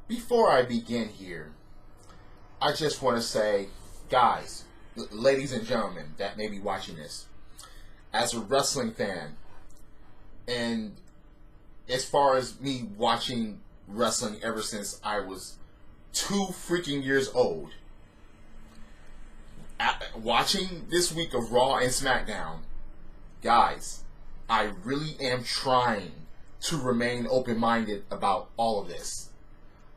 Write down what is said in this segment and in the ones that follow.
Before I begin here, I just want to say, guys, ladies and gentlemen that may be watching this, as a wrestling fan, and as far as me watching wrestling ever since I was 2 freaking years old, watching this week of Raw and SmackDown, guys, I really am trying to remain open-minded about all of this.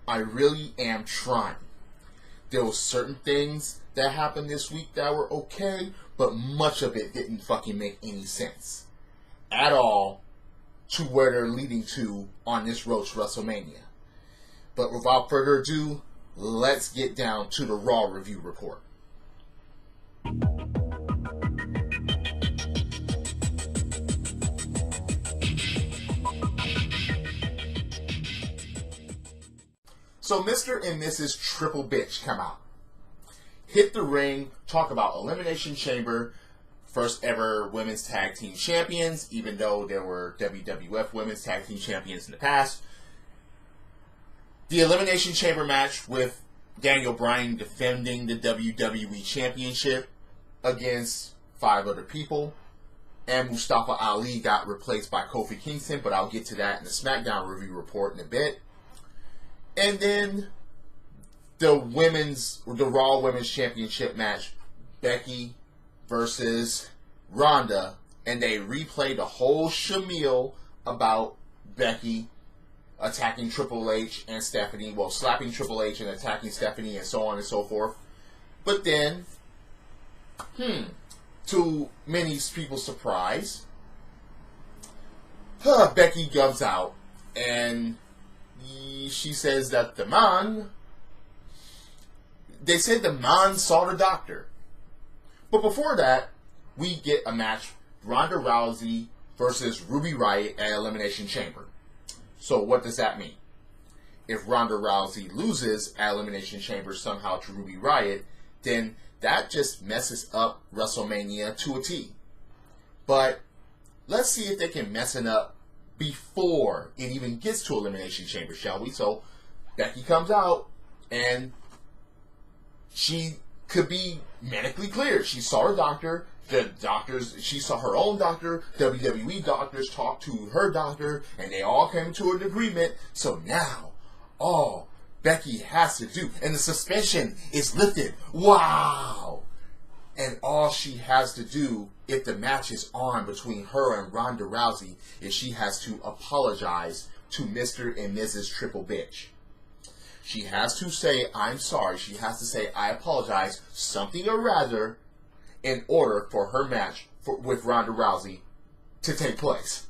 I really am trying. There were certain things that happened this week that were okay, but much of it didn't fucking make any sense at all to where they're leading to on this road to WrestleMania. But without further ado, let's get down to the Raw review report. So Mr. and Mrs. Triple Bitch come out, hit the ring, talk about Elimination Chamber, first ever women's tag team champions, even though there were WWF women's tag team champions in the past. The Elimination Chamber match with Daniel Bryan defending the WWE Championship against 5 other people. And Mustafa Ali got replaced by Kofi Kingston, but I'll get to that in the SmackDown review report in a bit. And then the Raw Women's Championship match, Becky versus Ronda, and they replayed the whole shameel about Becky attacking Triple H and Stephanie, well, slapping Triple H and attacking Stephanie and so on and so forth. But then, to many people's surprise, Becky comes out and she says that they said the man saw the doctor. But before that, we get a match, Ronda Rousey versus Rubi Riot at Elimination Chamber. So what does that mean? If Ronda Rousey loses at Elimination Chamber somehow to Rubi Riot, then that just messes up WrestleMania to a T. But let's see if they can mess it up before it even gets to Elimination Chamber, shall we? So Becky comes out and she could be medically cleared. She saw her doctor. She saw her own doctor. WWE doctors talked to her doctor, and they all came to an agreement. So now, all Becky has to do, and the suspension is lifted. Wow! And all she has to do, if the match is on between her and Ronda Rousey, is she has to apologize to Mr. and Mrs. Triple Bitch. She has to say, I'm sorry. She has to say, I apologize, something or rather, in order for her match with Ronda Rousey to take place.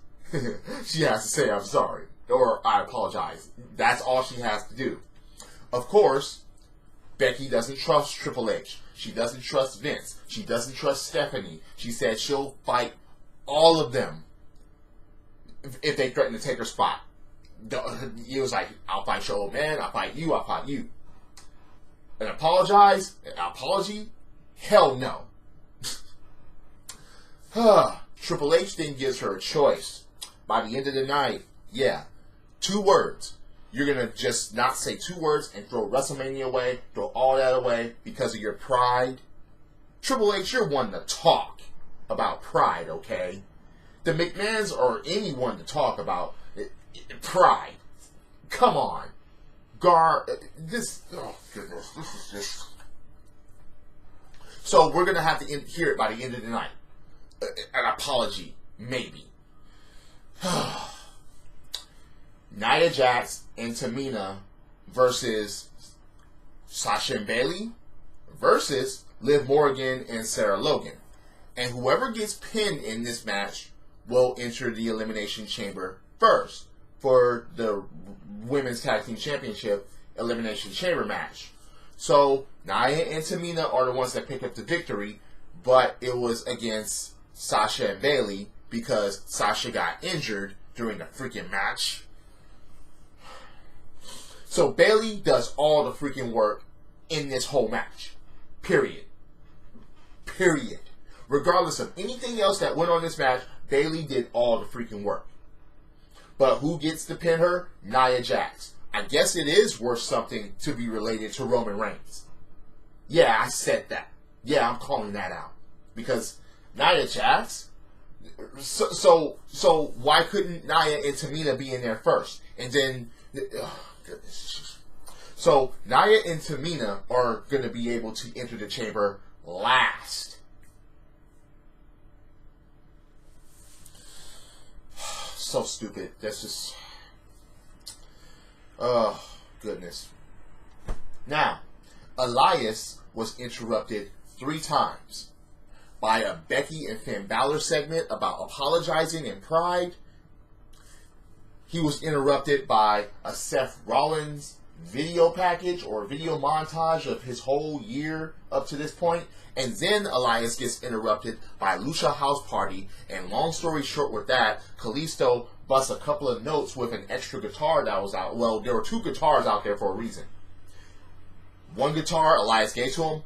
She has to say, I'm sorry, or I apologize. That's all she has to do. Of course, Becky doesn't trust Triple H. She doesn't trust Vince. She doesn't trust Stephanie. She said she'll fight all of them if they threaten to take her spot. It was like, I'll fight your old man, I'll fight you, I'll fight you. An apology? Hell no. Triple H then gives her a choice. By the end of the night, 2 words. You're going to just not say 2 words and throw WrestleMania away, throw all that away because of your pride. Triple H, you're one to talk about pride, okay? The McMahons or anyone to talk about pride. Come on. Oh goodness, this is just... So we're going to have to hear it by the end of the night. An apology, maybe. Nia Jax and Tamina versus Sasha and Bayley versus Liv Morgan and Sarah Logan. And whoever gets pinned in this match will enter the Elimination Chamber first for the Women's Tag Team Championship Elimination Chamber match. So Nia and Tamina are the ones that pick up the victory, but it was against Sasha and Bayley because Sasha got injured during the freaking match. So Bayley does all the freaking work in this whole match. Period. Regardless of anything else that went on this match, Bayley did all the freaking work. But who gets to pin her? Nia Jax. I guess it is worth something to be related to Roman Reigns. Yeah, I said that. Yeah, I'm calling that out. Because Nia Jax, so why couldn't Nia and Tamina be in there first? And then, oh, goodness. So Nia and Tamina are going to be able to enter the chamber last. So stupid. That's just... oh, goodness. Now, Elias was interrupted 3 times by a Becky and Finn Balor segment about apologizing and pride. He was interrupted by a Seth Rollins video package or video montage of his whole year up to this point. And then Elias gets interrupted by Lucha House Party. And long story short with that, Kalisto busts a couple of notes with an extra guitar that was out. Well, there were 2 guitars out there for a reason. One guitar Elias gave to him.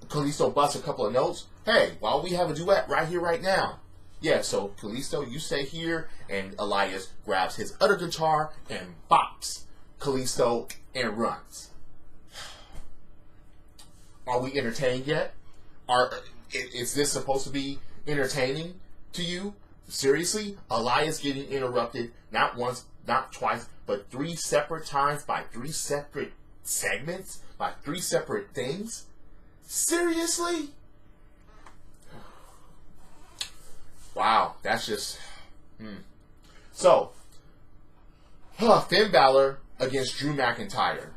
Kalisto busts a couple of notes. Hey, why don't we have a duet right here, right now? Yeah, so Kalisto, you stay here, and Elias grabs his other guitar and bops Kalisto and runs. Are we entertained yet? Is this supposed to be entertaining to you? Seriously? Elias getting interrupted not once, not twice, but 3 separate times by 3 separate segments, by 3 separate things? Seriously? Wow, that's just... So, Finn Balor against Drew McIntyre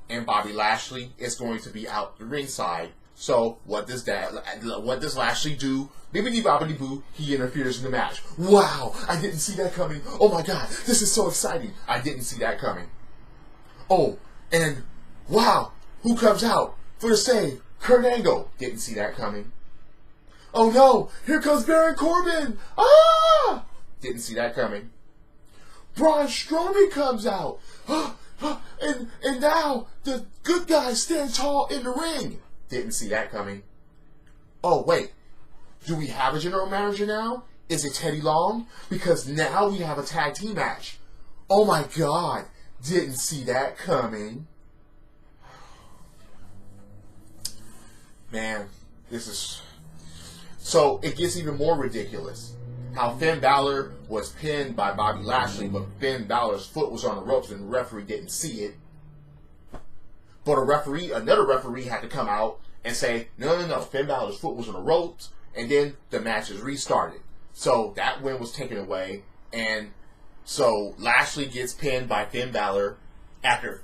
and Bobby Lashley is going to be out the ringside. So, what does Lashley do? Bibbidi bobbidi boo, he interferes in the match. Wow, I didn't see that coming. Oh my god, this is so exciting. I didn't see that coming. Oh, and wow, who comes out for the save? Kurt Angle. Didn't see that coming. Oh no, here comes Baron Corbin. Ah! Didn't see that coming. Braun Strowman comes out. And now the good guys stand tall in the ring. Didn't see that coming. Oh wait, do we have a general manager now? Is it Teddy Long? Because now we have a tag team match. Oh my god, didn't see that coming. Man, this is... So, it gets even more ridiculous. How Finn Balor was pinned by Bobby Lashley, but Finn Balor's foot was on the ropes and the referee didn't see it. But another referee had to come out and say, no, Finn Balor's foot was on the ropes, and then the match is restarted. So, that win was taken away, and so Lashley gets pinned by Finn Balor. After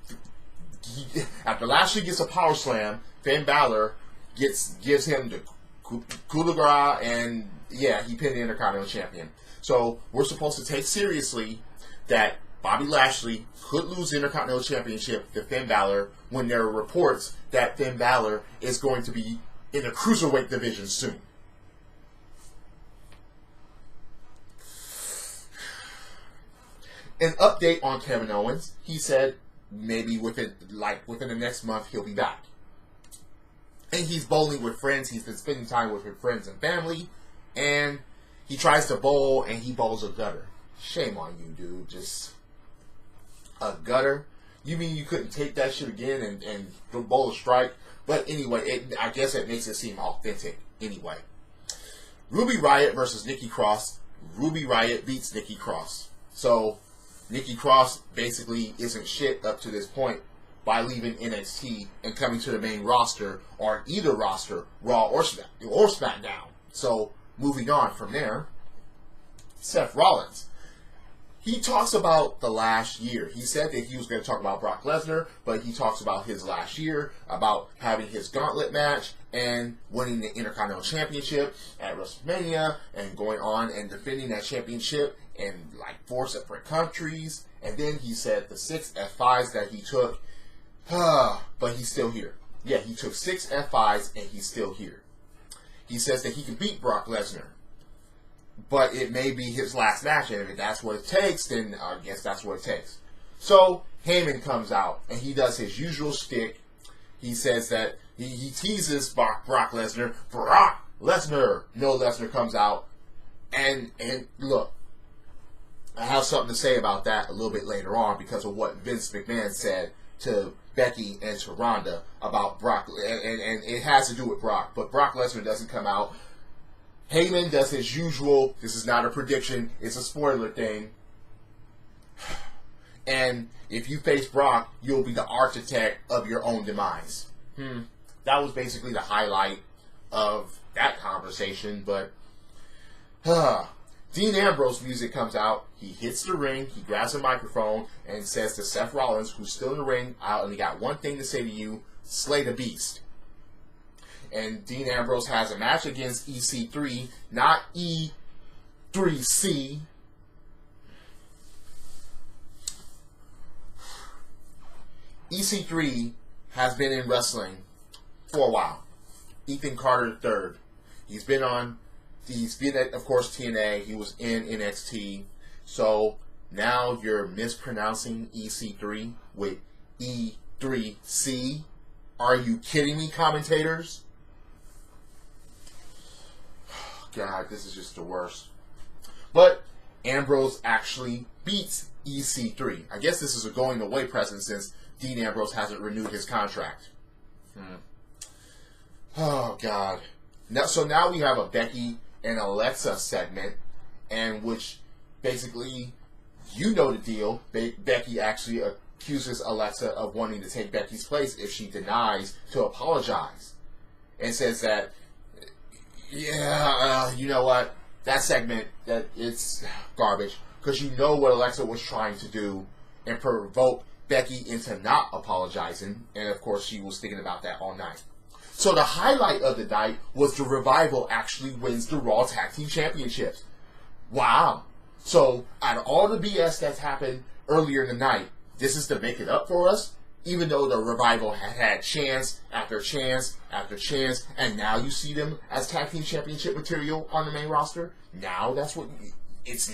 Lashley gets a power slam, Finn Balor gives him the coup de grace, and yeah, he pinned the Intercontinental Champion. So we're supposed to take seriously that Bobby Lashley could lose the Intercontinental Championship to Finn Balor when there are reports that Finn Balor is going to be in the Cruiserweight division soon. An update on Kevin Owens. He said maybe within the next month he'll be back. And he's bowling with friends. He's been spending time with his friends and family. And he tries to bowl, and he bowls a gutter. Shame on you, dude. Just a gutter? You mean you couldn't take that shit again and bowl a strike? But anyway, I guess it makes it seem authentic. Anyway. Rubi Riot versus Nikki Cross. Rubi Riot beats Nikki Cross. So, Nikki Cross basically isn't shit up to this point by leaving NXT and coming to the main roster, or either roster, Raw or SmackDown. So, moving on from there, Seth Rollins. He talks about the last year. He said that he was going to talk about Brock Lesnar, but he talks about his last year, about having his gauntlet match and winning the Intercontinental Championship at Wrestlemania and going on and defending that championship in like 4 separate countries. And then he said the 6 F5s that he took, but he's still here. Yeah, he took 6 F5s and he's still here. He says that he can beat Brock Lesnar, but it may be his last match, and if that's what it takes, then I guess that's what it takes. So, Heyman comes out, and he does his usual shtick. He says that he teases Brock Lesnar. Brock Lesnar! No, Lesnar comes out, and look, I have something to say about that a little bit later on because of what Vince McMahon said to Becky and to Ronda about Brock, and it has to do with Brock, but Brock Lesnar doesn't come out. Heyman does his usual, this is not a prediction, it's a spoiler thing. And if you face Brock, you'll be the architect of your own demise. That was basically the highlight of that conversation, but Dean Ambrose music comes out, he hits the ring, he grabs a microphone, and says to Seth Rollins, who's still in the ring, I only got one thing to say to you, slay the beast. And Dean Ambrose has a match against EC3, not E3C. EC3 has been in wrestling for a while. Ethan Carter III. He's been at, of course, TNA. He was in NXT. So now you're mispronouncing EC3 with E3C. Are you kidding me, commentators? God, this is just the worst. But Ambrose actually beats EC3. I guess this is a going away present since Dean Ambrose hasn't renewed his contract. Oh, God. So now we have a Becky and Alexa segment, and which basically, you know the deal. Becky actually accuses Alexa of wanting to take Becky's place if she denies to apologize. And says that, yeah, you know what? That segment, that it's garbage. Because you know what Alexa was trying to do and provoke Becky into not apologizing. And of course, she was thinking about that all night. So the highlight of the night was the Revival actually wins the Raw Tag Team Championships. Wow. So out of all the BS that's happened earlier in the night, this is to make it up for us? Even though the Revival had chance after chance after chance, and now you see them as Tag Team Championship material on the main roster? Now that's what...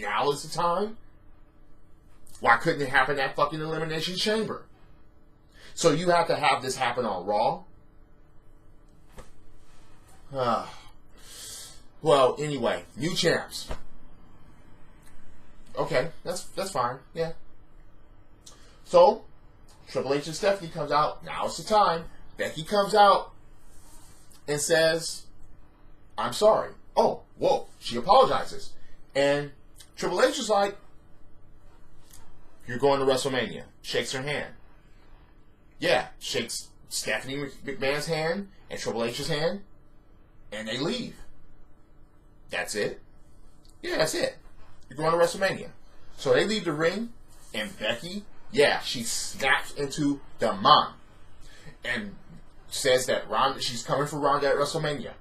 now is the time? Why couldn't it happen at fucking Elimination Chamber? So you have to have this happen on Raw? Well, anyway, new champs. Okay, that's fine, yeah. So, Triple H and Stephanie comes out. Now it's the time. Becky comes out and says, I'm sorry. Oh, whoa. She apologizes. And Triple H is like, you're going to WrestleMania. Shakes her hand. Yeah, shakes Stephanie McMahon's hand and Triple H's hand. And they leave. That's it. Yeah, that's it. You're going to WrestleMania. So they leave the ring, and Becky, yeah, she snaps into the mom and says that she's coming for Ronda at WrestleMania.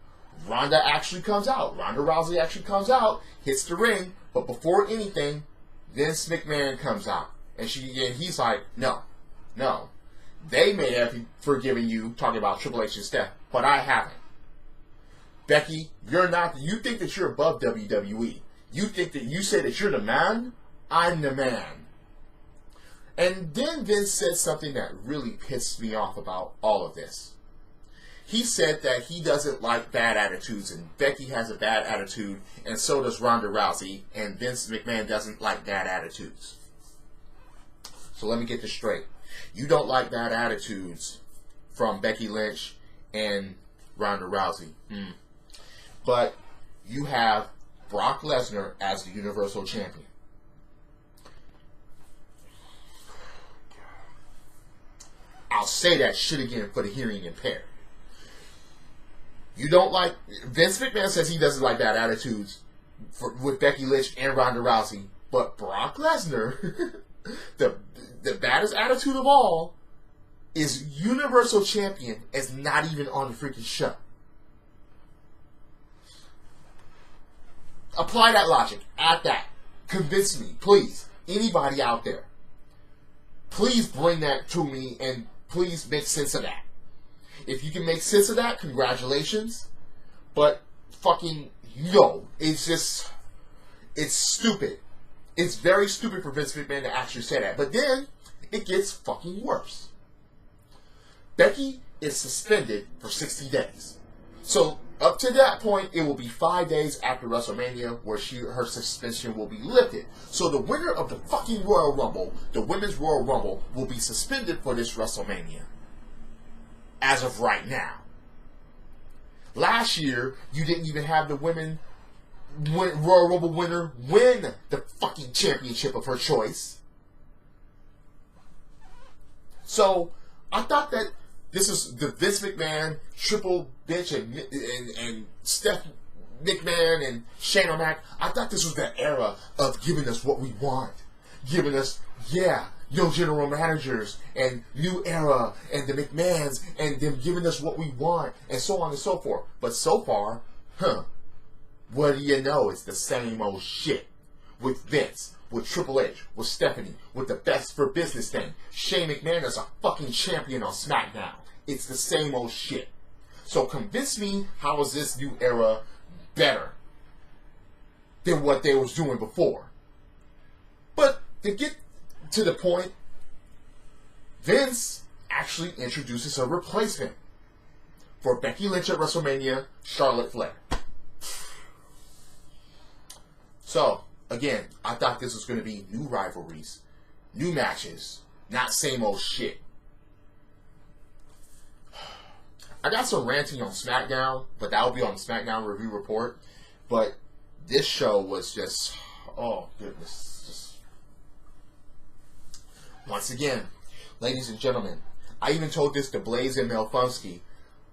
Ronda actually comes out. Ronda Rousey actually comes out, hits the ring, but before anything, Vince McMahon comes out. And he's like, no. They may have forgiven you, talking about Triple H and Steph, but I haven't. Becky, you think that you're above WWE. You think that you say that you're the man? I'm the man. And then Vince said something that really pissed me off about all of this. He said that he doesn't like bad attitudes, and Becky has a bad attitude, and so does Ronda Rousey, and Vince McMahon doesn't like bad attitudes. So let me get this straight. You don't like bad attitudes from Becky Lynch and Ronda Rousey. But you have Brock Lesnar as the Universal Champion. I'll say that shit again for the hearing impaired. You don't like... Vince McMahon says he doesn't like bad attitudes with Becky Lynch and Ronda Rousey. But Brock Lesnar, the baddest attitude of all, is Universal Champion, is not even on the freaking show. Apply that logic. Add that. Convince me, please. Anybody out there. Please bring that to me and please make sense of that. If you can make sense of that, congratulations. But fucking no. It's just... It's stupid. It's very stupid for Vince McMahon to actually say that. But then, it gets fucking worse. Becky is suspended for 60 days. So up to that point, it will be 5 days after WrestleMania where her suspension will be lifted. So the winner of the fucking Royal Rumble, the Women's Royal Rumble, will be suspended for this WrestleMania. As of right now. Last year, you didn't even have the Royal Rumble winner win the fucking championship of her choice. So, I thought that this is the Vince McMahon, Triple Bitch, and Steph McMahon and Shane O'Mac. I thought this was the era of giving us what we want. Giving us, no general managers, and new era, and the McMahons, and them giving us what we want, and so on and so forth. But so far, what do you know? It's the same old shit. With Vince, with Triple H, with Stephanie, with the Best for Business thing. Shane McMahon is a fucking champion on SmackDown. It's the same old shit. So convince me, how is this new era better than what they was doing before? But to get to the point, Vince actually introduces a replacement for Becky Lynch at WrestleMania, Charlotte Flair. So, again, I thought this was going to be new rivalries, new matches, not same old shit. I got some ranting on SmackDown, but that will be on the SmackDown Review Report. But this show was just, oh goodness. Once again, ladies and gentlemen, I even told this to Blaze and Melfunski.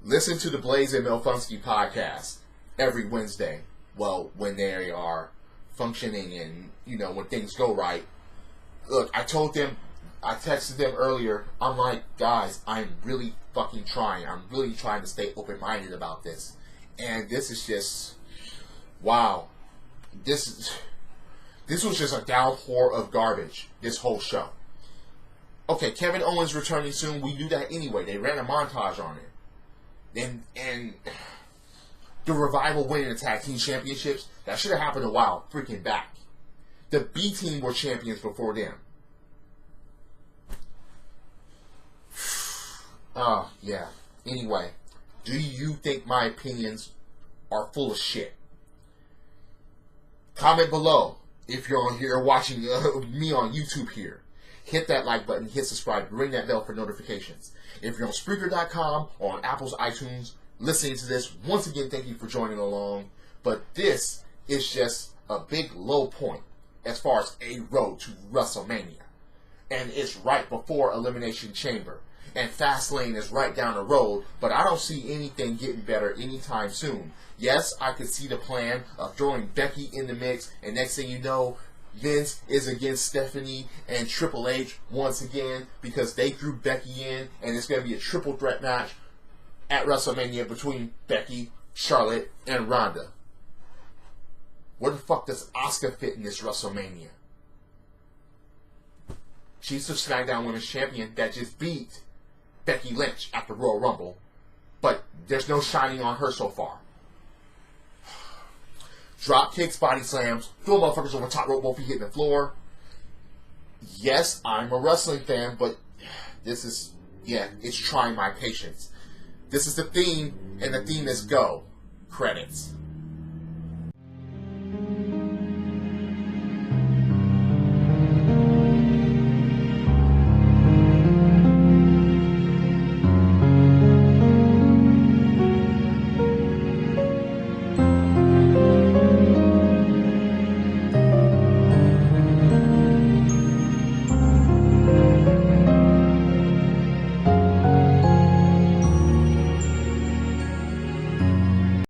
Listen to the Blaze and Melfunski podcast every Wednesday. Well, when they are functioning and, when things go right. Look, I told them, I texted them earlier, I'm like, guys, I'm really fucking trying. I'm really trying to stay open-minded about this. And this is just, wow. This was just a downpour of garbage, this whole show. Okay, Kevin Owens returning soon. We knew that anyway. They ran a montage on it. And the Revival winning the Tag Team Championships, that should have happened a while freaking back. The B Team were champions before them. Yeah. Anyway, do you think my opinions are full of shit? Comment below if you're on here watching me on YouTube here. Hit that like button, hit subscribe, ring that bell for notifications. If you're on Spreaker.com or on Apple's iTunes listening to this, once again, thank you for joining along. But this is just a big low point as far as a road to WrestleMania. And it's right before Elimination Chamber. And Fastlane is right down the road, but I don't see anything getting better anytime soon. Yes, I could see the plan of throwing Becky in the mix, and next thing you know, Vince is against Stephanie and Triple H once again because they drew Becky in, and it's going to be a triple threat match at WrestleMania between Becky, Charlotte, and Ronda. Where the fuck does Asuka fit in this WrestleMania? She's the SmackDown Women's Champion that just beat Becky Lynch at the Royal Rumble, but there's no shining on her so far. Drop kicks, body slams, throw motherfuckers over top rope, both feet hitting the floor. Yes, I'm a wrestling fan, but this is, it's trying my patience. This is the theme, and the theme is go. Credits.